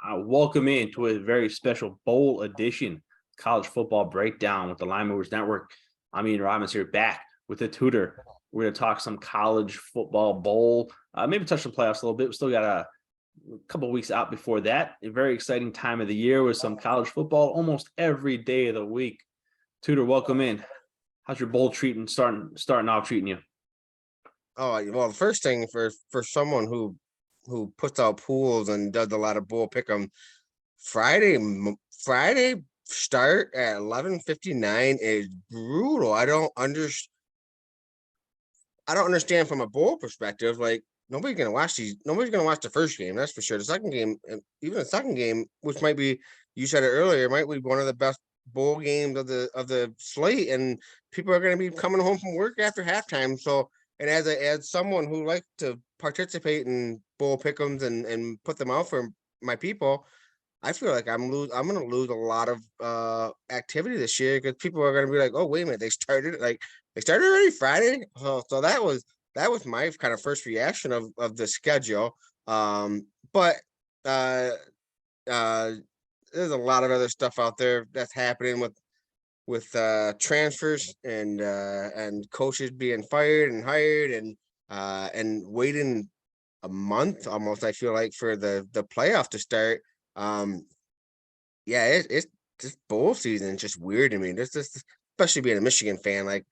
Welcome into a very special bowl edition college football breakdown with the Line Movers Network. I'm Ian Robbins here back with a tutor. We're going to talk some college football bowl, maybe touch the playoffs a little bit. We still got a couple of weeks out before that. A very exciting time of the year with some college football almost every day of the week. Tutor, welcome in. How's your bowl starting off treating you? Oh, well, the first thing for someone who puts out pools and does a lot of bull pick'em, Friday start at 11:59 is brutal. I don't understand from a bowl perspective. Like nobody's gonna watch the first game, that's for sure. The second game, and even the second game, which might be, you said it earlier, might be one of the best bowl games of the slate, and people are gonna be coming home from work after halftime. So, and as someone who likes to participate in bowl pick'ems and put them out for my people, I feel like I'm gonna lose a lot of activity this year because people are gonna be like, oh, wait a minute, they started already Friday. So that was my kind of first reaction of the schedule. But uh uh there's a lot of other stuff out there that's happening with transfers and coaches being fired and hired and waiting a month almost, I feel like, for the playoff to start. Um, yeah, it's this bowl season is just weird to me. This especially being a Michigan fan, like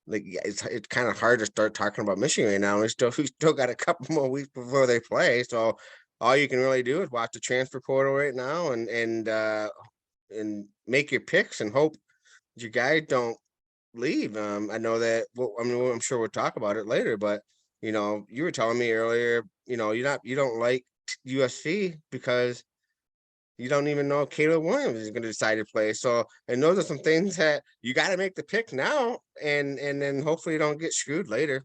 yeah, it's kind of hard to start talking about Michigan right now. We still got a couple more weeks before they play, so all you can really do is watch the transfer portal right now and make your picks and hope your guys don't leave. I know that. Well, I mean, I'm sure we'll talk about it later, but you were telling me earlier, you don't like USC because you don't even know if Caleb Williams is going to decide to play. So, and those are some things that you got to make the pick now, and then hopefully you don't get screwed later.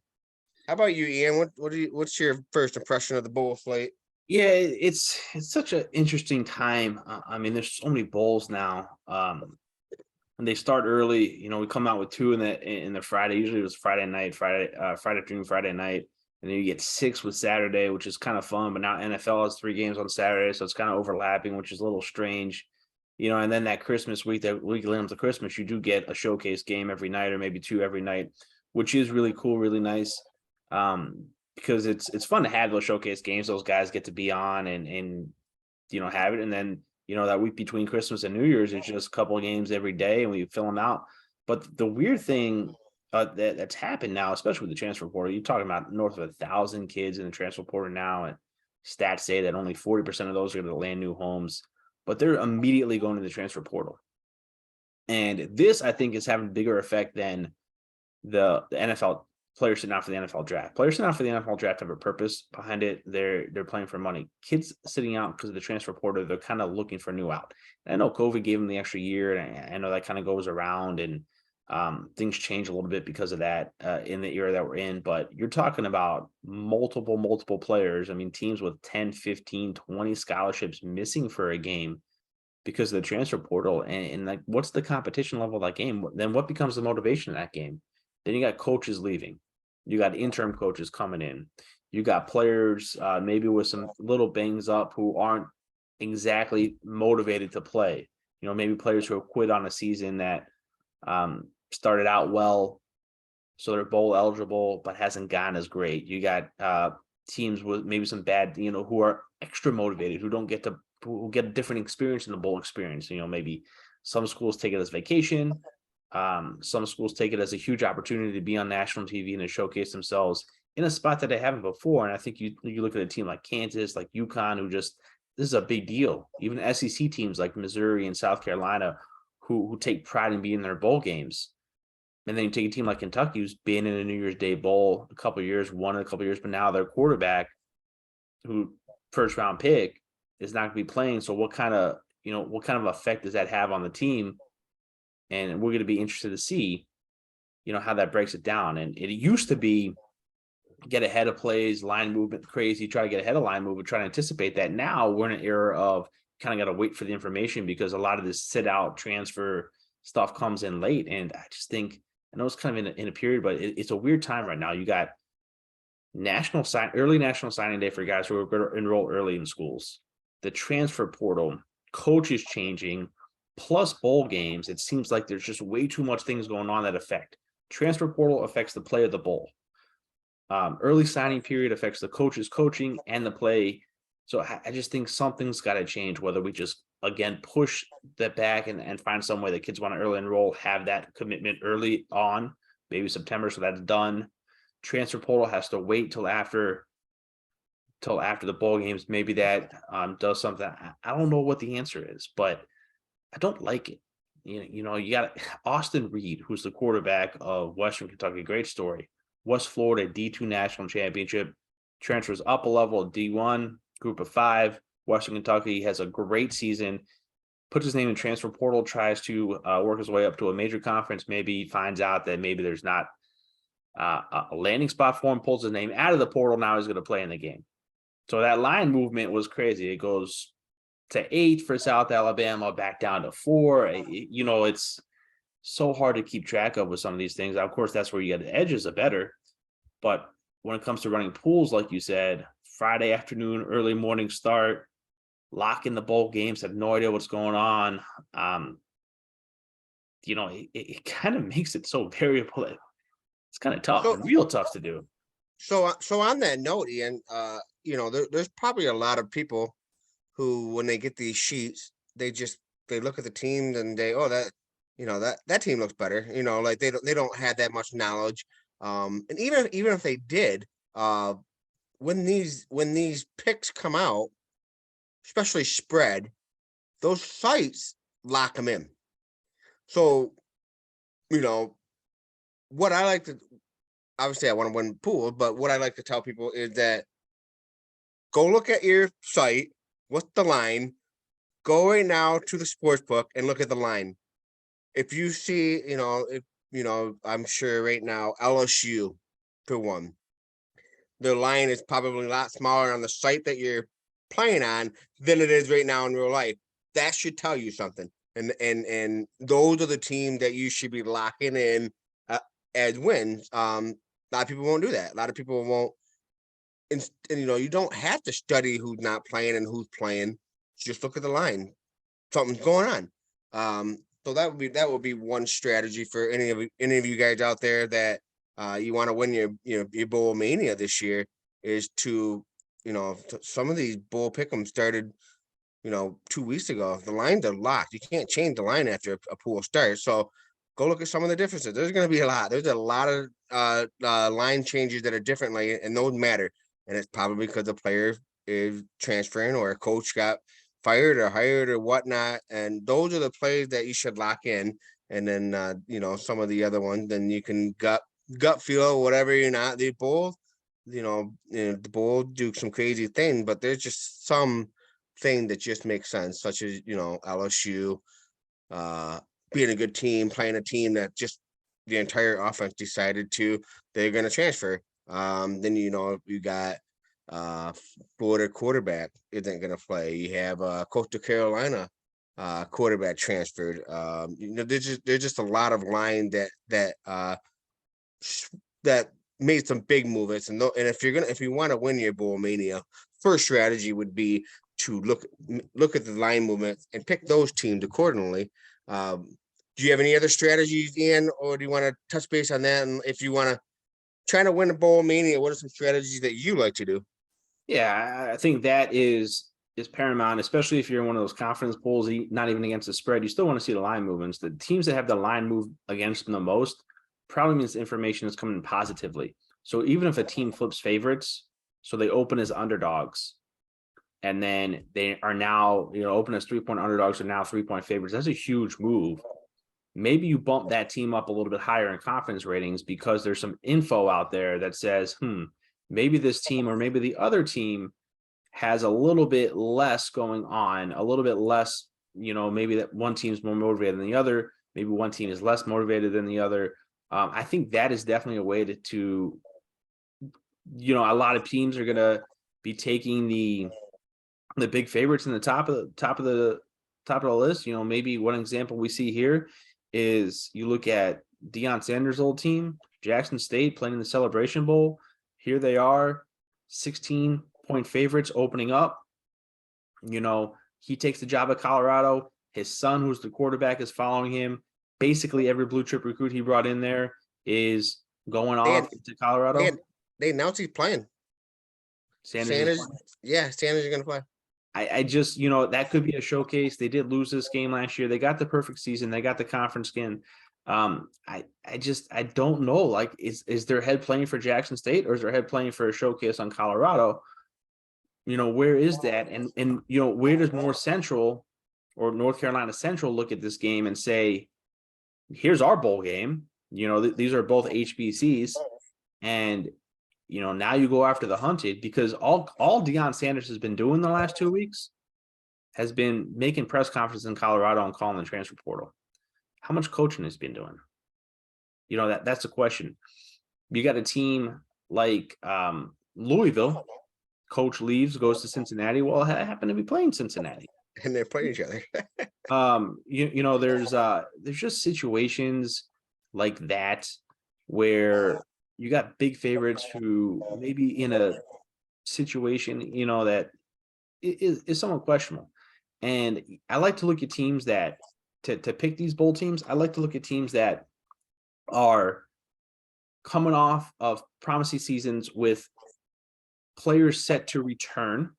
How about you, Ian? What's your first impression of the bowl slate? Yeah, it's such an interesting time. I mean, there's so many bowls now. And they start early. We come out with two in the Friday. Usually it was Friday night, Friday afternoon, Friday night, and then you get six with Saturday, which is kind of fun. But now NFL has three games on Saturday, so it's kind of overlapping, which is a little strange. And then that Christmas week, that week leading up to Christmas, you do get a showcase game every night, or maybe two every night, which is really cool, really nice. Because it's fun to have those showcase games. Those guys get to be on and have it. And then, that week between Christmas and New Year's, it's just a couple of games every day and we fill them out. But the weird thing that's happened now, especially with the transfer portal, you're talking about north of 1,000 kids in the transfer portal now. And stats say that only 40% of those are going to land new homes, but they're immediately going to the transfer portal. And this, I think, is having a bigger effect than the NFL players sitting out for the NFL draft. Players sitting out for the NFL draft have a purpose behind it. They're playing for money. Kids sitting out because of the transfer portal, they're kind of looking for a new out. And I know COVID gave them the extra year, and I know that kind of goes around, and things change a little bit because of that in the era that we're in. But you're talking about multiple players. I mean, teams with 10, 15, 20 scholarships missing for a game because of the transfer portal. And like, what's the competition level of that game? Then what becomes the motivation of that game? Then you got coaches leaving. You got interim coaches coming in. You got players maybe with some little bangs up who aren't exactly motivated to play. Maybe players who have quit on a season that started out well, so they're bowl eligible, but hasn't gone as great. You got teams with maybe some bad, who are extra motivated, who get a different experience in the bowl experience. Maybe some schools take it as vacation. Some schools take it as a huge opportunity to be on national TV and to showcase themselves in a spot that they haven't before. And I think you look at a team like Kansas, like UConn, this is a big deal. Even SEC teams like Missouri and South Carolina, who take pride in being in their bowl games. And then you take a team like Kentucky, who's been in a New Year's Day bowl a couple of years, won in a couple of years, but now their quarterback, who first round pick, is not going to be playing. So what kind of effect does that have on the team? And we're going to be interested to see, how that breaks it down. And it used to be get ahead of plays, line movement, crazy, try to get ahead of line movement, try to anticipate that. Now we're in an era of kind of got to wait for the information because a lot of this sit out transfer stuff comes in late. And I just think, I know it's kind of in a period, but it's a weird time right now. You got early national signing day for guys who are going to enroll early in schools. the transfer portal, coaches changing, plus bowl games, it seems like there's just way too much things going on that affect. Transfer portal affects the play of the bowl. Early signing period affects the coaches coaching and the play. So I just think something's got to change, whether we just, again, push that back and find some way that kids want to early enroll, have that commitment early on, maybe September, so that's done. Transfer portal has to wait till after the bowl games. Maybe that does something. I don't know what the answer is, but I don't like it. You know, you got Austin Reed, who's the quarterback of Western Kentucky. Great story. West Florida D2 national championship, transfers up a level of D1, group of 5. Western Kentucky has a great season, puts his name in transfer portal, tries to work his way up to a major conference. Maybe finds out that maybe there's not a landing spot for him, pulls his name out of the portal. Now he's going to play in the game. So that line movement was crazy. It goes to 8 for South Alabama, back down to 4. You know, it's so hard to keep track of with some of these things. Of course, that's where you get the edges are better. But when it comes to running pools, like you said, Friday afternoon, early morning start, lock in the bowl games, have no idea what's going on. You know, it kind of makes it so variable. It's kind of tough, real tough to do. So on that note, Ian, you know, there's probably a lot of people who, when they get these sheets, they look at the teams and that team looks better. You know, like they don't have that much knowledge. And even if they did, when these picks come out, especially spread, those sites lock them in. So, you know, what I like to, obviously I want to win pool, but what I like to tell people is that go look at your site. What's the line? Go right now to the sports book and look at the line. If you see, I'm sure right now LSU for one, the line is probably a lot smaller on the site that you're playing on than it is right now in real life. That should tell you something. And those are the teams that you should be locking in as wins. A lot of people won't do that. A lot of people won't. And you know, you don't have to study who's not playing and who's playing. Just look at the line. Something's going on. So that would be one strategy for any of you guys out there that you want to win your bowl mania this year, is to, you know, some of these bowl pick'em started, you know, 2 weeks ago. The lines are locked. You can't change the line after a pool starts. So go look at some of the differences. There's going to be a lot. There's a lot of line changes that are different, and those matter. And it's probably because the player is transferring or a coach got fired or hired or whatnot. And those are the plays that you should lock in. And then, you know, some of the other ones, then you can gut feel, whatever you're not. They both, the Bulls do some crazy thing, but there's just some thing that just makes sense, such as, you know, LSU being a good team, playing a team that just the entire offense decided they're going to transfer. Then, you know, you got Florida quarterback isn't going to play. You have Coastal Carolina quarterback transferred. You know, there's just a lot of line that made some big movements. And if you want to win your bowl mania, first strategy would be to look at the line movements and pick those teams accordingly. Do you have any other strategies, Ian, or do you want to touch base on that? And if you want to try to win a bowl mania, what are some strategies that you like to do? Yeah, I think that is paramount, especially if you're in one of those confidence polls, not even against the spread. You still want to see the line movements. The teams that have the line move against them the most probably means information is coming positively. So even if a team flips favorites, so they open as underdogs, and then they are now, you know, open as 3-point underdogs, are now 3-point favorites. That's a huge move. Maybe you bump that team up a little bit higher in confidence ratings because there's some info out there that says, maybe this team or maybe the other team has a little bit less going on, a little bit less, you know, maybe that one team's more motivated than the other. Maybe one team is less motivated than the other. I think that is definitely a way to, you know, a lot of teams are going to be taking the big favorites in the top of the list. You know, maybe one example we see here is you look at Deion Sanders' old team, Jackson State, playing in the Celebration Bowl. Here they are, 16-point favorites opening up. He takes the job at Colorado. His son, who's the quarterback, is following him. Basically, every blue chip recruit he brought in there is going They had, off to they Colorado. had, they announced he's playing. Sanders, yeah, Sanders is gonna play. I just, that could be a showcase. They did lose this game last year. They got the perfect season. They got the conference skin. I don't know. Like, is their head playing for Jackson State, or is their head playing for a showcase on Colorado? Where is that? And where does North Central or North Carolina Central look at this game and say, here's our bowl game. These are both HBCs, and now you go after the hunted, because all Deion Sanders has been doing the last 2 weeks has been making press conferences in Colorado and calling the transfer portal. How much coaching has he been doing? That's the question. You got a team like Louisville. Coach leaves, goes to Cincinnati. Well, I happen to be playing Cincinnati. And they're playing each other. There's just situations like that where you got big favorites who maybe in a situation, that is somewhat questionable. And I like to look at teams that to pick these bowl teams. I like to look at teams that are coming off of promising seasons with players set to return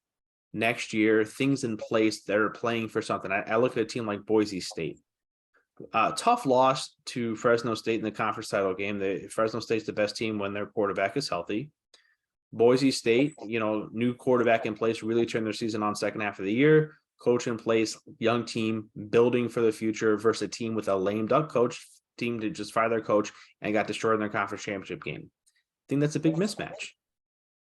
next year, things in place that are playing for something. I look at a team like Boise State. Tough loss to Fresno State in the conference title game. Fresno State's the best team when their quarterback is healthy. Boise State, new quarterback in place, really turned their season on second half of the year. Coach in place, young team, building for the future, versus a team with a lame duck coach, team to just fire their coach and got destroyed in their conference championship game. I think that's a big mismatch.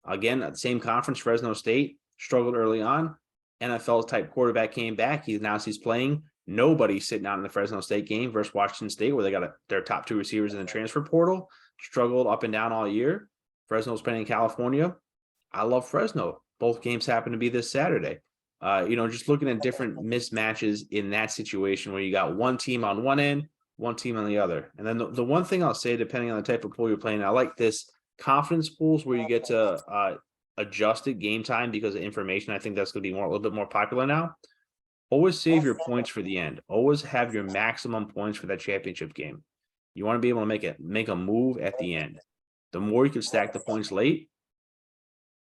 Again, at the same conference, Fresno State struggled early on. NFL type quarterback came back. He's playing. Nobody's sitting out in the Fresno State game versus Washington State, where they got their top 2 receivers in the transfer portal, struggled up and down all year. Fresno's playing in California. I love Fresno. Both games happen to be this Saturday. Just looking at different mismatches in that situation where you got one team on one end, one team on the other. And then the one thing I'll say, depending on the type of pool you're playing, I like this confidence pools where you get to adjusted game time because of information. I think that's going to be a little bit more popular now. Always save your points for the end. Always have your maximum points for that championship game. You want to be able to make a move at the end. The more you can stack the points late,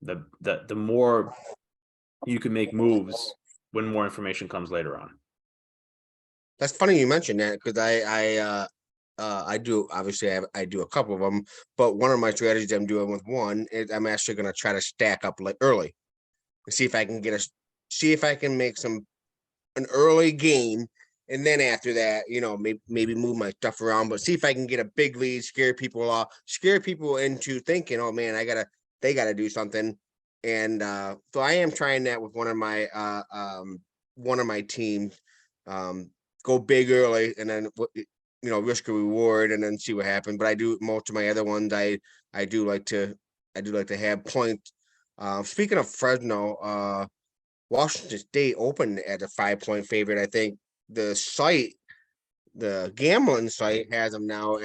the more you can make moves when more information comes later on. That's funny you mentioned that, because I do, obviously I do a couple of them, but one of my strategies I'm doing with one is I'm actually going to try to stack up like early and see if I can make an early game. And then after that, maybe move my stuff around, but see if I can get a big lead, scare people off, scare people into thinking, oh man, they gotta do something. And so I am trying that with one of my teams. Go big early and then risk a reward and then see what happens. But I do most of my other ones. I do like to have points. Speaking of Fresno, Washington State opened as a 5-point favorite. I think the gambling site has them now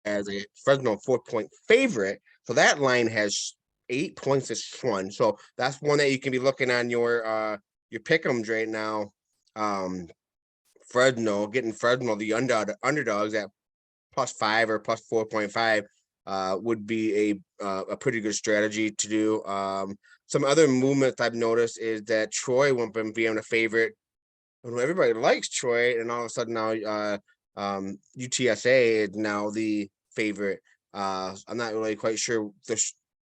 as a Fresno 4-point favorite. So that line has 8 points this one. So that's one that you can be looking on your pick'ems right now. Fresno, the underdogs at +5 or +4.5 would be a pretty good strategy to do. Some other movements I've noticed is that Troy went from being a favorite, and everybody likes Troy, and all of a sudden now UTSA is now the favorite. I'm not really quite sure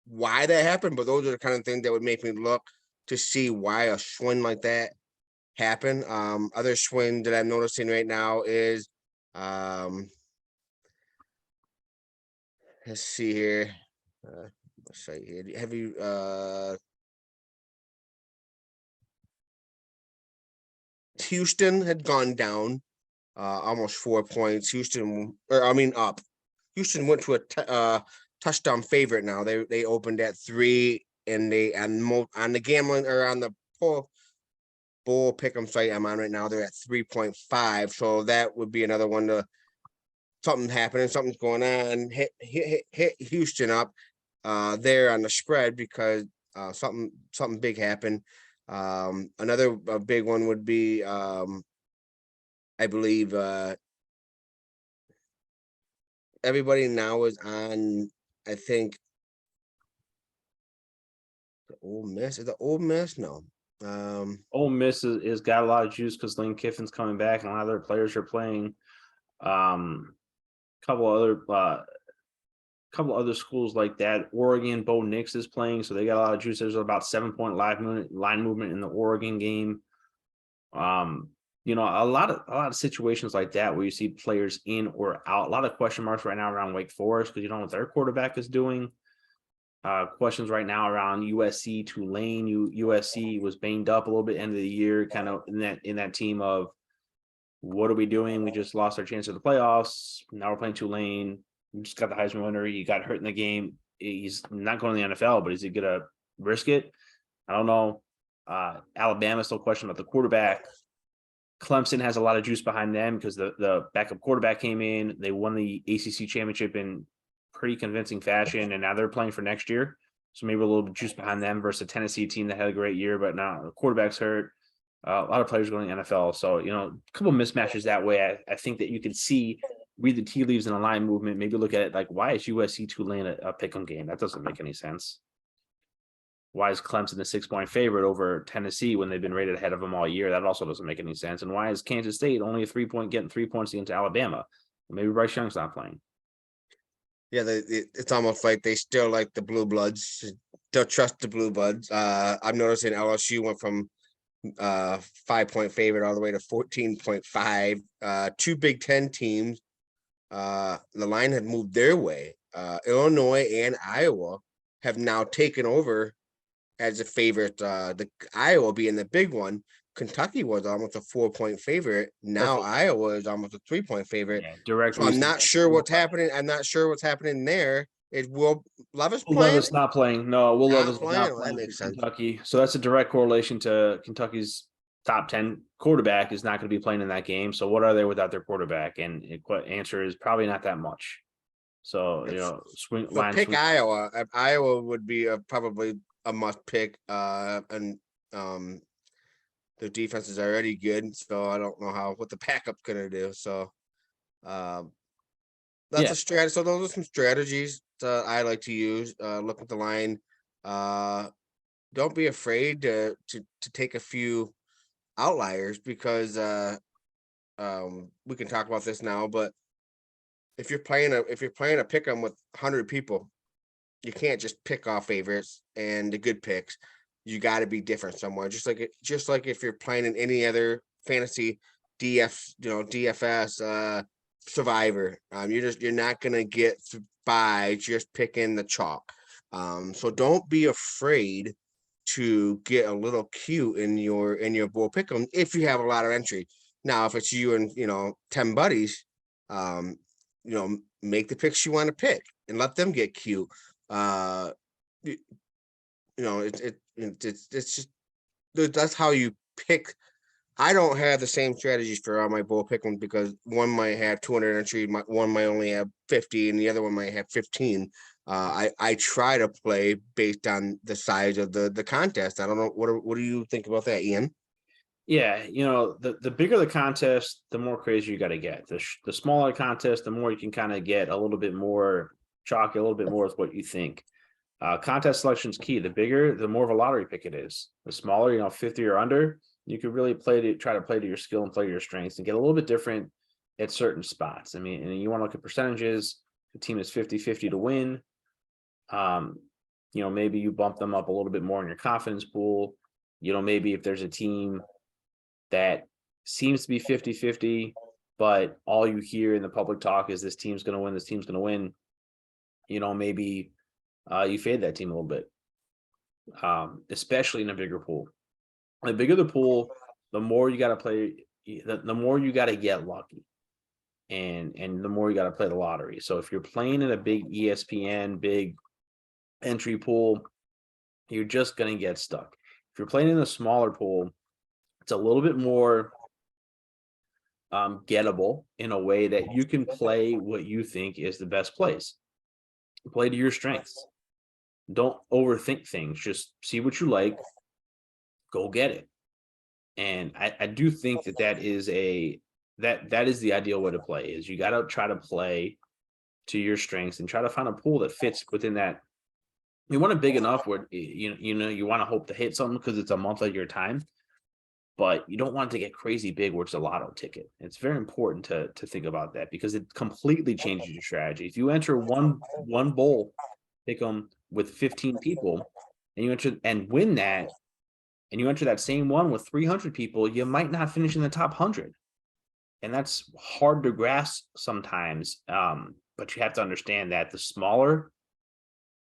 why that happened, but those are the kind of things that would make me look to see why a swing like that happened. Other swing that I'm noticing right now is let's see here. Let's see here. Have you Houston had gone down almost 4 points. Up. Houston went to a touchdown favorite now. They opened at 3, and on the gambling or on the bowl pick'em site I'm on right now, they're at 3.5. So that would be another one something's going on. Hit Houston up there on the spread because something big happened. Another big one would be, I believe, everybody now is on, I think, the Ole Miss. Is the Ole Miss? No. Ole Miss is got a lot of juice because Lane Kiffin's coming back and a lot of their players are playing. Couple other schools like that. Oregon, Bo Nix is playing, so they got a lot of juice. There's about 7-point line movement in the Oregon game. You know, a lot of situations like that where you see players in or out. A lot of question marks right now around Wake Forest because you don't know what their quarterback is doing. Questions right now around USC, Tulane. USC was banged up a little bit end of the year, kind of in that team of what are we doing? We just lost our chance at the playoffs. Now we're playing Tulane. We just got the Heisman winner. He got hurt in the game. He's not going to the NFL, but is he gonna risk it? I don't know. Alabama still question about the quarterback. Clemson has a lot of juice behind them because the backup quarterback came in. They won the ACC championship in pretty convincing fashion, and now they're playing for next year. So maybe a little bit juice behind them versus a Tennessee team that had a great year, but now the quarterback's hurt. A lot of players going to the NFL. So, you know, a couple of mismatches that way. I think that you can read the tea leaves in a line movement, maybe look at it like, why is USC Tulane a pick-em game? That doesn't make any sense. Why is Clemson the 6-point favorite over Tennessee when they've been rated ahead of them all year? That also doesn't make any sense. And why is Kansas State only getting 3 points against Alabama? Maybe Bryce Young's not playing. Yeah, it's almost like they still like the blue bloods. Still trust the blue bloods. I'm noticing LSU went from 5-point favorite all the way to 14.5. Two Big Ten teams. The line had moved their way. Illinois and Iowa have now taken over as a favorite. The Iowa being the big one. Kentucky was almost a 4-point favorite. Now Iowa is almost a 3-point favorite. Yeah, direct. So I'm not sure what's happening. I'm not sure what's happening there. Is Will Levis playing? Levis not playing. No, Will Levis playing. not Well, playing that makes for sense. Kentucky. So that's a direct correlation to Kentucky's top 10 quarterback is not going to be playing in that game. So what are they without their quarterback? And the answer is probably not that much. So, you know, pick Iowa. Iowa would be probably a must pick. And their defense is already good, so I don't know what the backup's gonna do. So that's a strategy. So those are some strategies that I like to use. Look at the line. Don't be afraid to take a few outliers because we can talk about this now, but if you're playing a pick 'em with 100 people, you can't just pick off favorites and the good picks. You got to be different somewhere. Just like if you're playing in any other fantasy DFS Survivor, you're not gonna get by just picking the chalk. So don't be afraid to get a little cute in your bowl pick 'em if you have a lot of entry. Now, if it's you and 10 buddies, make the picks you want to pick and let them get cute. It's just that's how you pick. I don't have the same strategies for all my bowl pick ones because one might have 200 entry, one might only have 50, and the other one might have 15. I try to play based on the size of the contest. I don't know what do you think about that, Ian? Yeah, the bigger the contest, the more crazy you got to get. The smaller contest, the more you can kind of get a little bit more chalky, a little bit more with what you think. Contest selection is key. The bigger, the more of a lottery pick it is. The smaller, 50 or under, you could really try to play to your skill and play to your strengths and get a little bit different at certain spots. I mean, and you want to look at percentages. The team is 50-50 to win. Maybe you bump them up a little bit more in your confidence pool. Maybe if there's a team that seems to be 50-50, but all you hear in the public talk is this team's going to win, this team's going to win. Maybe you fade that team a little bit, especially in a bigger pool. The bigger the pool, the more you got to play, the more you got to get lucky, and the more you got to play the lottery. So if you're playing in a big ESPN, big entry pool, you're just going to get stuck. If you're playing in a smaller pool, it's a little bit more gettable in a way that you can play what you think is the best place. Play to your strengths. Don't overthink things. Just see what you like. go get it. And I do think that that is that is the ideal way to play, is you got to try to play to your strengths and try to find a pool that fits within that. You want it big enough where you want to hope to hit something because it's a month of your time, but you don't want it to get crazy big where it's a lotto ticket. It's very important to think about that because it completely changes your strategy. If you enter one bowl, pick them with 15 people, and you enter and win that, and you enter that same one with 300 people, you might not finish in the top 100. And that's hard to grasp sometimes. But you have to understand that the smaller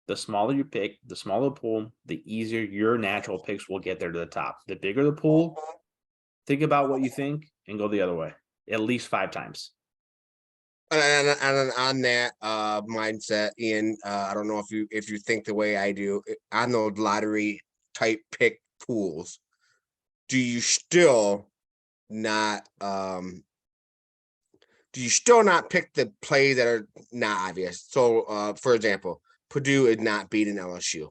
you pick, the smaller the pool, the easier your natural picks will get there to the top. The bigger the pool, think about what you think and go the other way at least 5 times. And on that mindset, Ian, I don't know if you think the way I do on those lottery type pick pools. Do you still not pick the plays that are not obvious? So for example, Purdue is not beating LSU.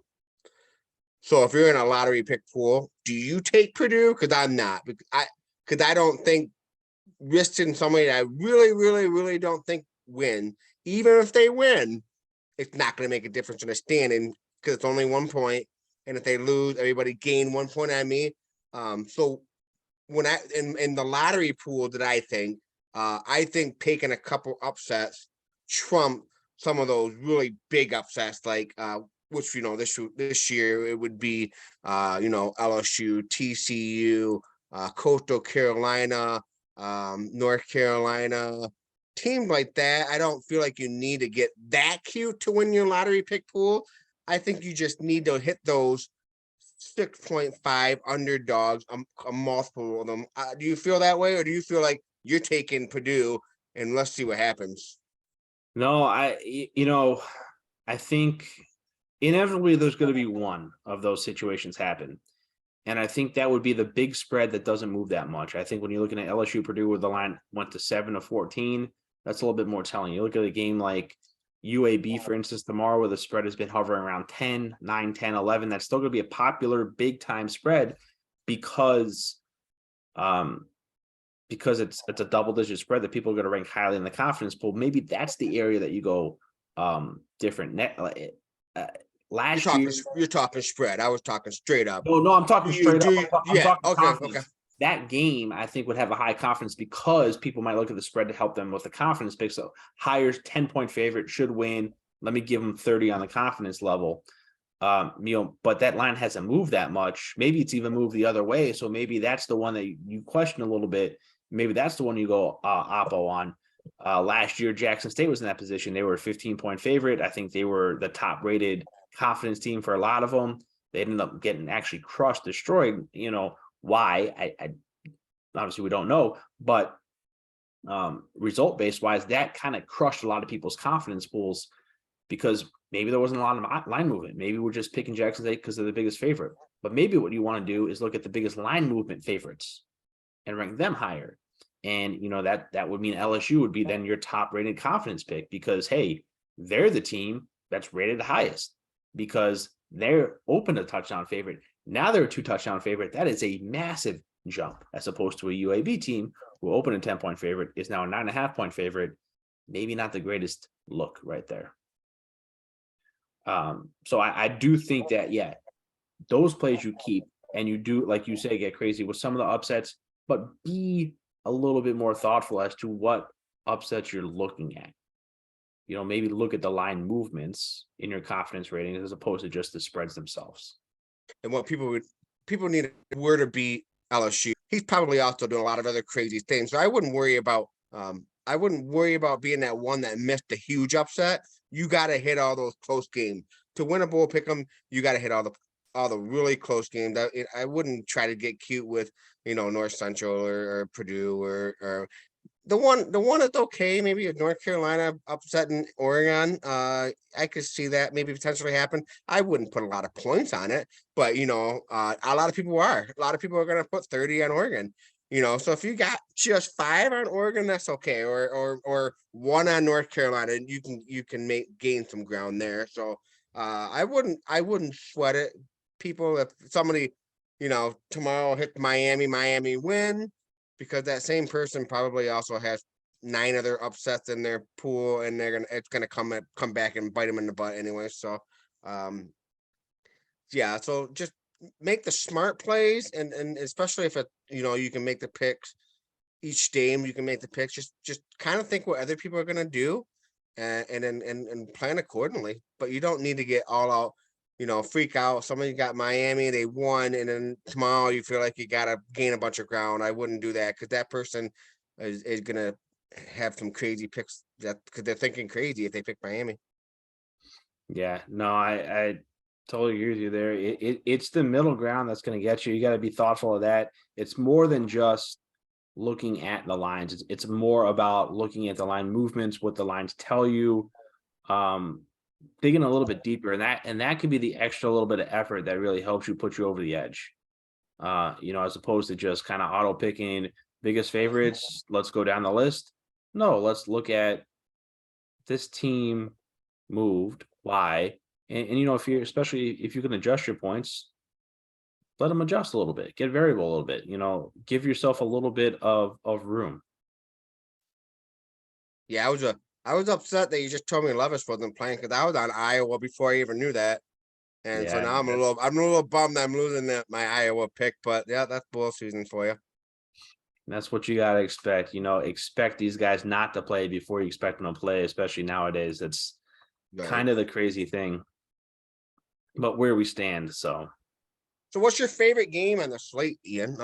So if you're in a lottery pick pool, do you take Purdue? Because I'm not. Because I don't think risking somebody that I really, really, really don't think win, even if they win, it's not going to make a difference in the standing because it's only 1 point. And if they lose, everybody gain 1 point on me. So when I in the lottery pool that I think taking a couple upsets trump some of those really big upsets, like which this year it would be LSU, TCU, Coastal Carolina, North Carolina, teams like that. I don't feel like you need to get that cute to win your lottery pick pool. I think you just need to hit those 6.5 underdogs, a multiple of them. Do you feel that way, or do you feel like you're taking Purdue and let's see what happens? No, I think inevitably there's going to be one of those situations happen. And I think that would be the big spread that doesn't move that much. I think when you're looking at LSU Purdue where the line went to 7-14, that's a little bit more telling. You look at a game like UAB, for instance, tomorrow where the spread has been hovering around 10, 9, 10, 11. That's still going to be a popular big time spread because it's a double digit spread that people are going to rank highly in the confidence pool. Maybe that's the area that you go different. Last year, you're talking spread. I was talking straight up. no, I'm talking straight up. I'm talking okay, confidence. okay. That game, I think, would have a high confidence because people might look at the spread to help them with the confidence pick. So higher 10-point favorite should win. Let me give them 30 on the confidence level. But that line hasn't moved that much. Maybe it's even moved the other way. So maybe that's the one that you question a little bit. Maybe that's the one you go oppo on. Last year, Jackson State was in that position. They were a 15-point favorite. I think they were the top rated confidence team for a lot of them. They ended up getting actually crushed, destroyed. Why? I obviously we don't know, but result based wise, that kind of crushed a lot of people's confidence pools because maybe there wasn't a lot of line movement. Maybe we're just picking Jackson State because they're the biggest favorite. But maybe what you want to do is look at the biggest line movement favorites and rank them higher. And that would mean LSU would be then your top rated confidence pick because hey, they're the team that's rated the highest because they're open to touchdown favorite. Now they're a 2-touchdown favorite. That is a massive jump as opposed to a UAB team who opened a 10-point favorite is now a 9.5-point favorite. Maybe not the greatest look right there. So I do think that, yeah, those plays you keep and you do, like you say, get crazy with some of the upsets, but be a little bit more thoughtful as to what upsets you're looking at. Maybe look at the line movements in your confidence ratings as opposed to just the spreads themselves. And what people need where to beat LSU. He's probably also doing a lot of other crazy things. So I wouldn't worry about being that one that missed the huge upset. You got to hit all those close games to win a bowl pick'em. You got to hit all the really close games. I wouldn't try to get cute with North Central or Purdue or the one that's okay. Maybe a North Carolina upsetting Oregon. I could see that maybe potentially happen. I wouldn't put a lot of points on it, but a lot of people are. A lot of people are going to put 30 on Oregon. So if you got just 5 on Oregon, that's okay, or 1 on North Carolina, and you can gain some ground there. So I wouldn't sweat it. People, if somebody tomorrow hit Miami win, because that same person probably also has 9 other upsets in their pool, and it's gonna come back and bite them in the butt anyway. So, um, yeah. So just make the smart plays, and especially if you can make the picks each game. You can make the picks. Just kind of think what other people are gonna do, and plan accordingly. But you don't need to get all out. Freak out. Somebody got Miami, they won, and then tomorrow you feel like you gotta gain a bunch of ground. I wouldn't do that, because that person is gonna have some crazy picks, because they're thinking crazy if they pick Miami. Yeah, no, I totally agree with you there. It's the middle ground that's going to get you. You got to be thoughtful of that. It's more than just looking at the lines. It's more about looking at the line movements, what the lines tell you, um, digging a little bit deeper, and that could be the extra little bit of effort that really helps you put you over the edge. As opposed to just kind of auto picking biggest favorites. Let's go down the list. No, let's look at this team moved, why, and if you're especially if you can adjust your points, let them adjust a little bit, get variable a little bit, give yourself a little bit of room. Yeah, I was upset that you just told me Levis wasn't playing, because I was on Iowa before I even knew that. And so Yeah, now I'm a little bummed that I'm losing my Iowa pick, but yeah, that's bull season for you. that's what you got to expect. Expect these guys not to play before you expect them to play, especially nowadays. That's Right. kind of the crazy thing, but where we stand. So So what's your favorite game on the slate, Ian?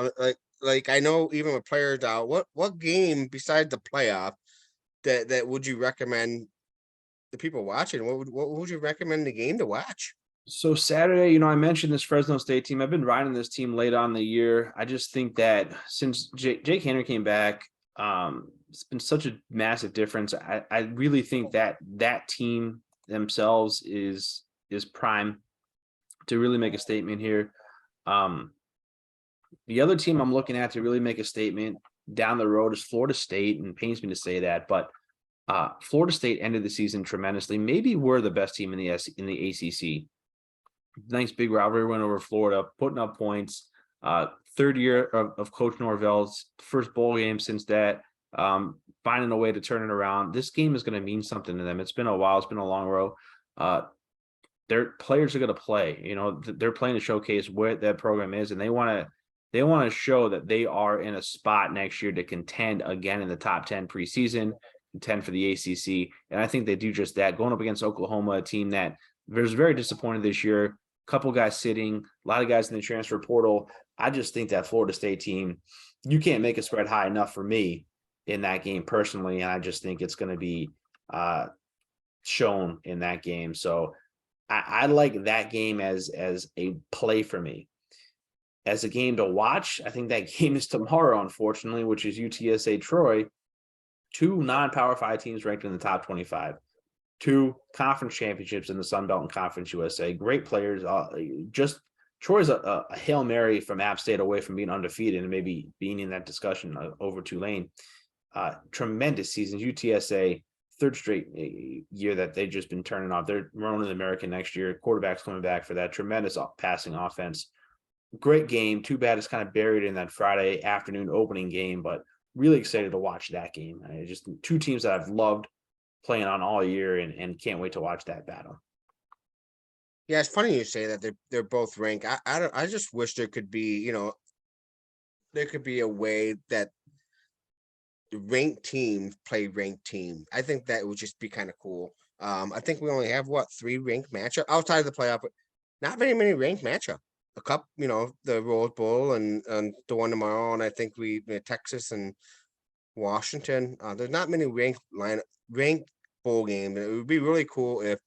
Like I know even with players out, what game besides the playoff that would you recommend the people watching? What would you recommend the game to watch? So Saturday, I mentioned this Fresno State team. I've been riding this team late on the year. I just think that since Jake Henry came back, it's been such a massive difference. I really think that team themselves is prime to really make a statement here. Um, the other team I'm looking at to really make a statement down the road is Florida State, and it pains me to say that, but Florida State ended the season tremendously. Maybe we're the best team in the ACC. Nice big rivalry win over Florida, putting up points. Third year of Coach Norvell's first bowl game since that. Finding a way to turn it around. This game is going to mean something to them. It's been a while. It's been a long road. Their players are going to play. They're playing to showcase where that program is, and they want to show that they are in a spot next year to contend again in the top 10 preseason, contend for the ACC, and I think they do just that. Going up against Oklahoma, a team that was very disappointed this year. Couple guys sitting, a lot of guys in the transfer portal. I just think that Florida State team, you can't make a spread high enough for me in that game personally, and I just think it's going to be shown in that game. So I like that game as a play for me. As a game to watch, I think that game is tomorrow, unfortunately, which is UTSA Troy, two non-Power 5 teams ranked in the top 25. Two conference championships in the Sun Belt and Conference USA. Great players. Just Troy's a Hail Mary from App State away from being undefeated and maybe being in that discussion over Tulane. Tremendous seasons. UTSA, third straight year that they've just been turning off. They're running the American next year. Quarterback's coming back for that. Tremendous passing offense. Great game. Too bad it's kind of buried in that Friday afternoon opening game, but really excited to watch that game. Just two teams that I've loved playing on all year and can't wait to watch that battle. Yeah, it's funny you say that they're both ranked. I just wish there could be a way that the ranked teams play ranked team. I think that would just be kind of cool. I think we only have 3 ranked matchup outside of the playoff, but not very many ranked matchup. A couple, the Rose Bowl and the one tomorrow, and I think Texas and Washington. There's not many ranked bowl games. It would be really cool if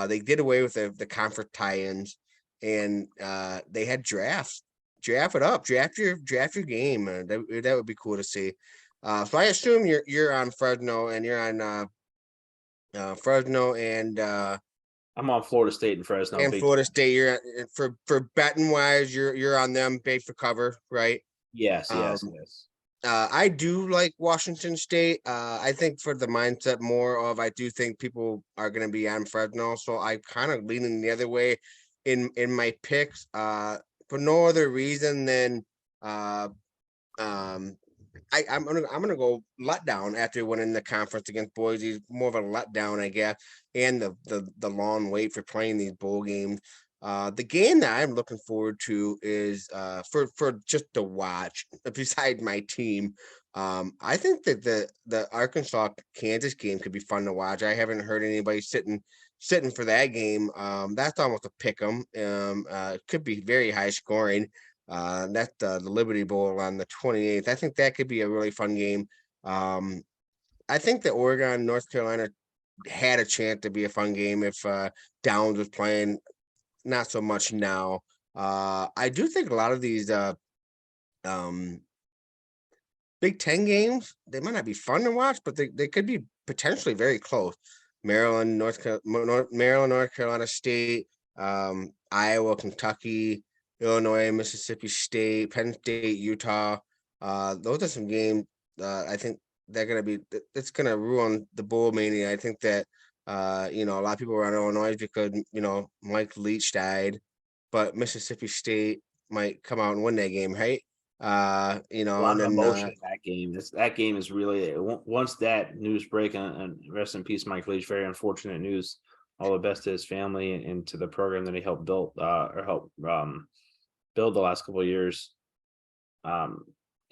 they did away with the conference tie-ins, and they had drafts. Draft it up. Draft your game. That would be cool to see. So I assume you're on Fresno, and you're on Fresno I'm on Florida State and Fresno. and Florida State. You're for betting wise, you're on them, bait for cover, right? Yes, Um, yes, yes. I do like Washington State. I think for the mindset more of, I do think people are going to be on Fresno, so I kind of leaning the other way in my picks. for no other reason than um I'm gonna go letdown after winning the conference against Boise. More of a letdown, I guess, and the long wait for playing these bowl games. The game that I'm looking forward to is for just to watch. Beside my team, I think that the Arkansas Kansas game could be fun to watch. I haven't heard anybody sitting for that game. That's almost a pick 'em. It could be very high scoring. That's the Liberty Bowl on the 28th. I think that could be a really fun game. Um, I think that Oregon, North Carolina had a chance to be a fun game if Downs was playing. Not so much now. I do think a lot of these um, Big Ten games, they might not be fun to watch, but they could be potentially very close. Maryland, North Carolina State, Iowa, Kentucky, Illinois, Mississippi State, Penn State, Utah. Those are some games. I think they're gonna be. It's gonna ruin the bowl mania. I think that a lot of people around Illinois because Mike Leach died, but Mississippi State might come out and win that game, right? A lot And of then emotion in that game. That game is really once that news break and rest in peace, Mike Leach. Very unfortunate news. All the best to his family and to the program that he helped build or helped build the last couple of years.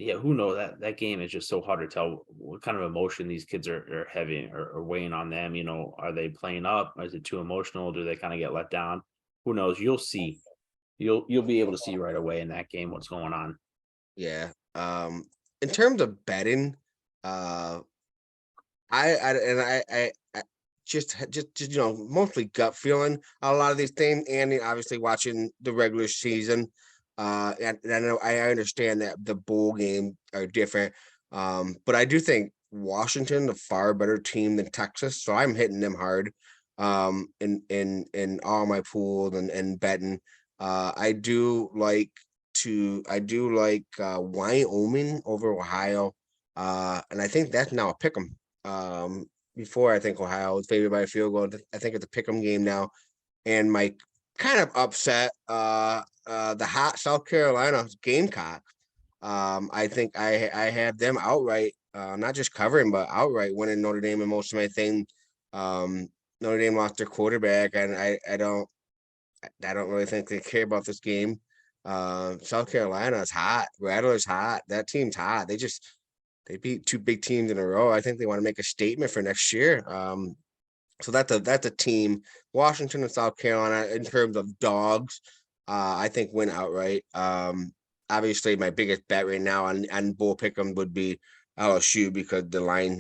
Yeah, who knows that game is just so hard to tell what kind of emotion these kids are heavy or weighing on them. Are they playing up? Is it too emotional? Do they kind of get let down? Who knows? You'll see. You'll be able to see right away in that game what's going on. yeah. In terms of betting, I just mostly gut feeling a lot of these things, and obviously watching the regular season. And I know I understand that the bowl game are different, but I do think Washington a far better team than Texas, so I'm hitting them hard. In all my pools and betting, I do like Wyoming over Ohio, and I think that's now a pick 'em. Before I think Ohio was favored by a field goal. I think it's a pick 'em game now, and my kind of upset the hot South Carolina Gamecocks. I think I have them outright, not just covering but outright winning Notre Dame in most of my things. Notre Dame lost their quarterback, and I don't really think they care about this game. South Carolina is hot. Rattler's hot. That team's hot. They beat two big teams in a row. I think they want to make a statement for next year. So that's a team. Washington and South Carolina in terms of dogs, I think win outright. Obviously my biggest bet right now on bull pick'em would be LSU because the line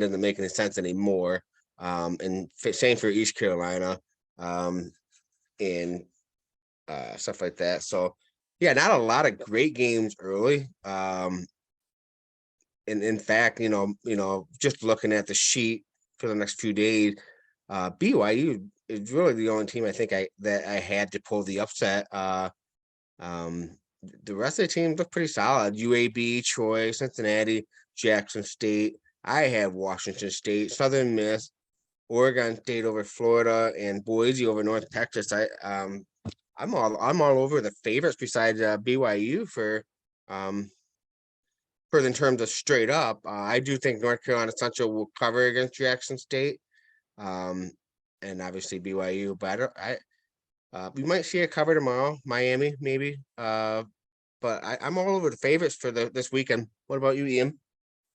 doesn't make any sense anymore. And same for East Carolina, and stuff like that. So yeah, not a lot of great games early. And in fact, just looking at the sheet for the next few days, BYU is really the only team I think I had to pull the upset. The rest of the teams look pretty solid. UAB, Troy, Cincinnati, Jackson State. I have Washington State, Southern Miss, Oregon State over Florida, and Boise over North Texas. I'm all over the favorites besides BYU for in terms of straight up. I do think North Carolina Central will cover against Jackson State, and obviously BYU. But we might see a cover tomorrow, Miami maybe. But I'm all over the favorites for this weekend. What about you, Ian?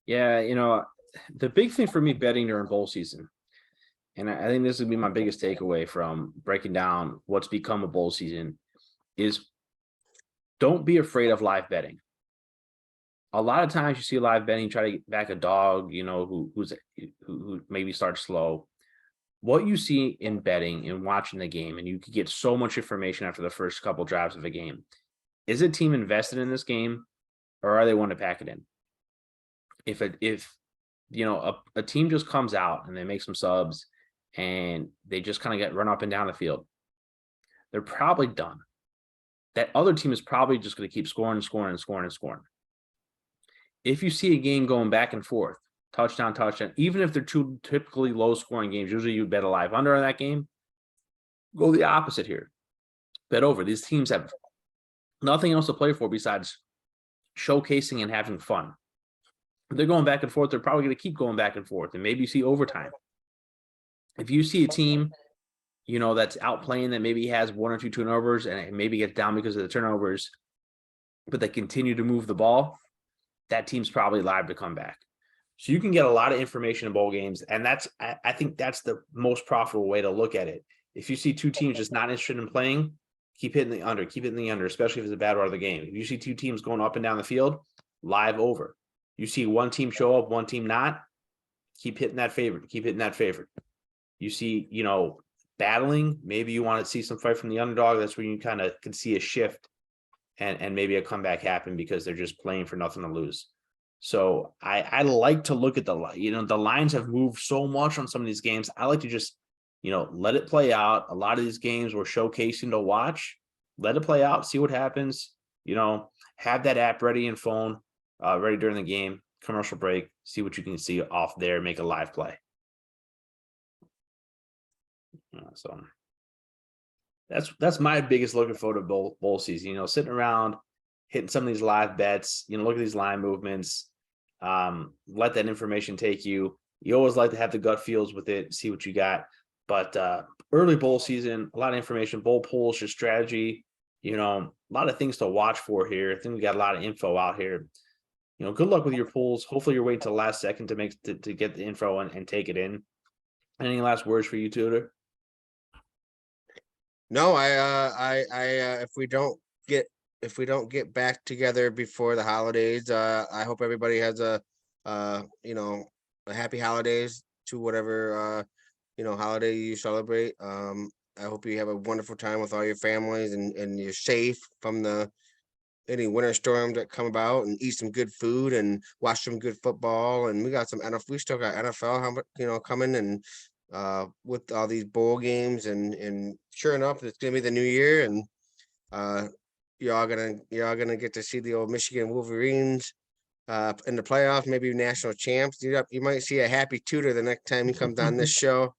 Yeah, the big thing for me betting during bowl season, and I think this would be my biggest takeaway from breaking down what's become a bowl season, is don't be afraid of live betting. A lot of times you see live betting try to get back a dog, who maybe starts slow. What you see in betting and watching the game, and you can get so much information after the first couple drives of a game. Is a team invested in this game, or are they want to pack it in? If a team just comes out and they make some subs and they just kind of get run up and down the field, they're probably done. That other team is probably just going to keep scoring. If you see a game going back and forth, touchdown, even if they're two typically low scoring games, usually you bet a live under on that game. Go the opposite here. Bet over. These teams have nothing else to play for besides showcasing and having fun. If they're going back and forth, they're probably going to keep going back and forth, and maybe you see overtime. If you see a team, that's outplaying, that maybe has 1 or 2 turnovers and it maybe gets down because of the turnovers, but they continue to move the ball, that team's probably live to come back. So you can get a lot of information in bowl games, and I think that's the most profitable way to look at it. If you see 2 teams just not interested in playing, keep hitting the under, especially if it's a bad part of the game. If you see 2 teams going up and down the field, live over. You see 1 team show up, 1 team not, keep hitting that favorite. You see, battling, maybe you want to see some fight from the underdog. That's where you kind of can see a shift and maybe a comeback happen because they're just playing for nothing to lose. So I like to look at the lines have moved so much on some of these games. I like to just, let it play out. A lot of these games we're showcasing to watch. Let it play out, see what happens. Have that app ready in phone, ready during the game, commercial break, see what you can see off there, make a live play. So that's my biggest looking forward to bowl season. Sitting around, hitting some of these live bets. Look at these line movements. Let that information take you. You always like to have the gut feels with it, see what you got. But early bowl season, a lot of information, bowl polls, your strategy. A lot of things to watch for here. I think we got a lot of info out here. Good luck with your polls. Hopefully, you're waiting till the last second to get the info and take it in. Any last words for you, Tudor? No, if we don't get back together before the holidays, I hope everybody has a happy holidays to whatever holiday you celebrate. I hope you have a wonderful time with all your families and you're safe from any winter storms that come about, and eat some good food and watch some good football. And we got some NFL. We still got NFL, coming, and with all these bowl games, and sure enough, it's gonna be the new year, and y'all gonna get to see the old Michigan Wolverines in the playoffs, maybe national champs. You might see a happy Tudor the next time he comes on this show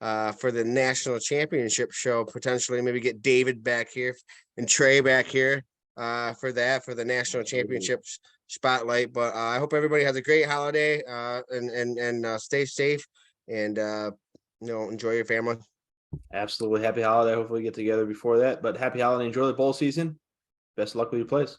for the national championship show. Potentially, maybe get David back here and Trey back here for the national championships spotlight. But I hope everybody has a great holiday and stay safe and enjoy your family. Absolutely. Happy holiday. Hopefully we get together before that. But happy holiday. Enjoy the bowl season. Best of luck with your plays.